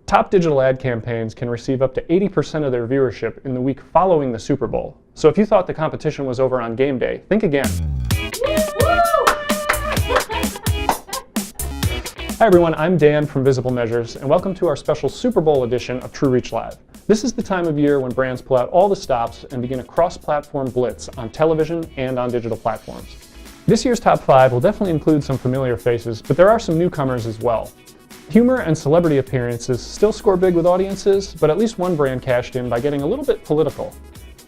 Top digital ad campaigns can receive up to 80% of their viewership in the week following the Super Bowl. So if you thought the competition was over on game day, think again. Hi everyone, I'm Dan from Visible Measures, and welcome to our special Super Bowl edition of TrueReach Live. This is the time of year when brands pull out all the stops and begin a cross-platform blitz on television and on digital platforms. This year's top 5 will definitely include some familiar faces, but there are some newcomers as well. Humor and celebrity appearances still score big with audiences, but at least one brand cashed in by getting a little bit political.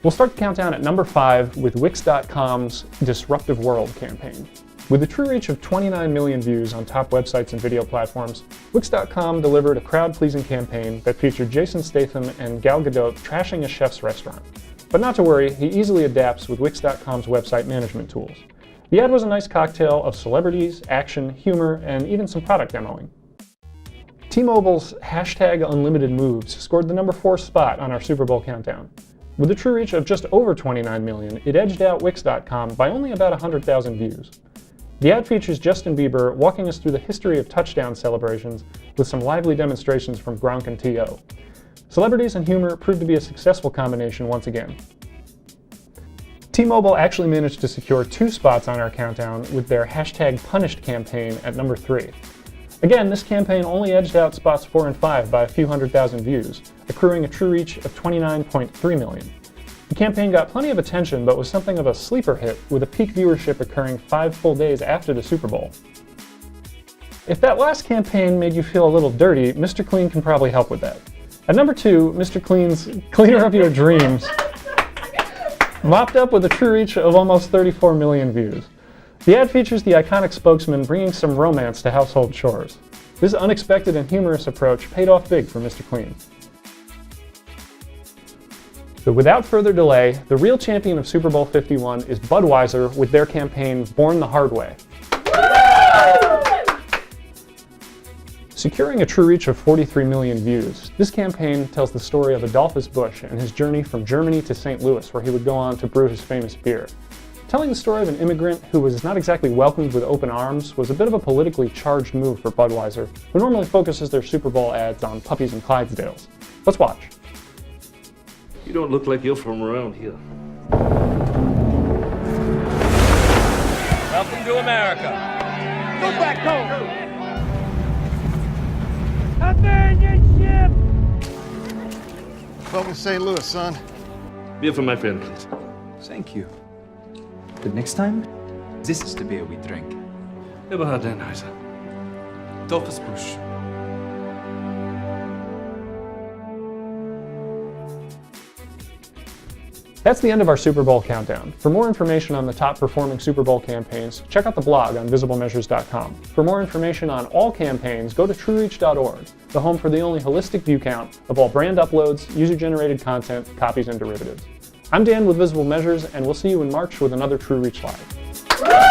We'll start the countdown at number 5 with Wix.com's Disruptive World campaign. With a true reach of 29 million views on top websites and video platforms, Wix.com delivered a crowd-pleasing campaign that featured Jason Statham and Gal Gadot trashing a chef's restaurant. But not to worry, he easily adapts with Wix.com's website management tools. The ad was a nice cocktail of celebrities, action, humor, and even some product demoing. T-Mobile's #UnlimitedMoves scored the number 4 spot on our Super Bowl countdown. With a true reach of just over 29 million, it edged out Wix.com by only about 100,000 views. The ad features Justin Bieber walking us through the history of touchdown celebrations with some lively demonstrations from Gronk and T.O. Celebrities and humor proved to be a successful combination once again. T-Mobile actually managed to secure 2 spots on our countdown with their #Punished campaign at number 3. Again, this campaign only edged out spots 4 and 5 by a few 100,000 views, accruing a true reach of 29.3 million. The campaign got plenty of attention, but was something of a sleeper hit, with a peak viewership occurring 5 full days after the Super Bowl. If that last campaign made you feel a little dirty, Mr. Clean can probably help with that. At number 2, Mr. Clean's Cleaner Up Your Dreams mopped up with a true reach of almost 34 million views. The ad features the iconic spokesman bringing some romance to household chores. This unexpected and humorous approach paid off big for Mr. Clean. So without further delay, the real champion of Super Bowl 51 is Budweiser with their campaign Born the Hard Way. Securing a true reach of 43 million views, this campaign tells the story of Adolphus Busch and his journey from Germany to St. Louis, where he would go on to brew his famous beer. Telling the story of an immigrant who was not exactly welcomed with open arms was a bit of a politically charged move for Budweiser, who normally focuses their Super Bowl ads on puppies and Clydesdales. Let's watch. You don't look like you're from around here. Welcome to America. Go back home. Companionship. Welcome to St. Louis, son. Beer for my friend, please. Thank you. But next time, this is the beer we drink. Eberhard Denheiser. Adolphus Busch. That's the end of our Super Bowl countdown. For more information on the top performing Super Bowl campaigns, check out the blog on visiblemeasures.com. For more information on all campaigns, go to truereach.org, the home for the only holistic view count of all brand uploads, user-generated content, copies, and derivatives. I'm Dan with Visible Measures, and we'll see you in March with another TrueReach Live.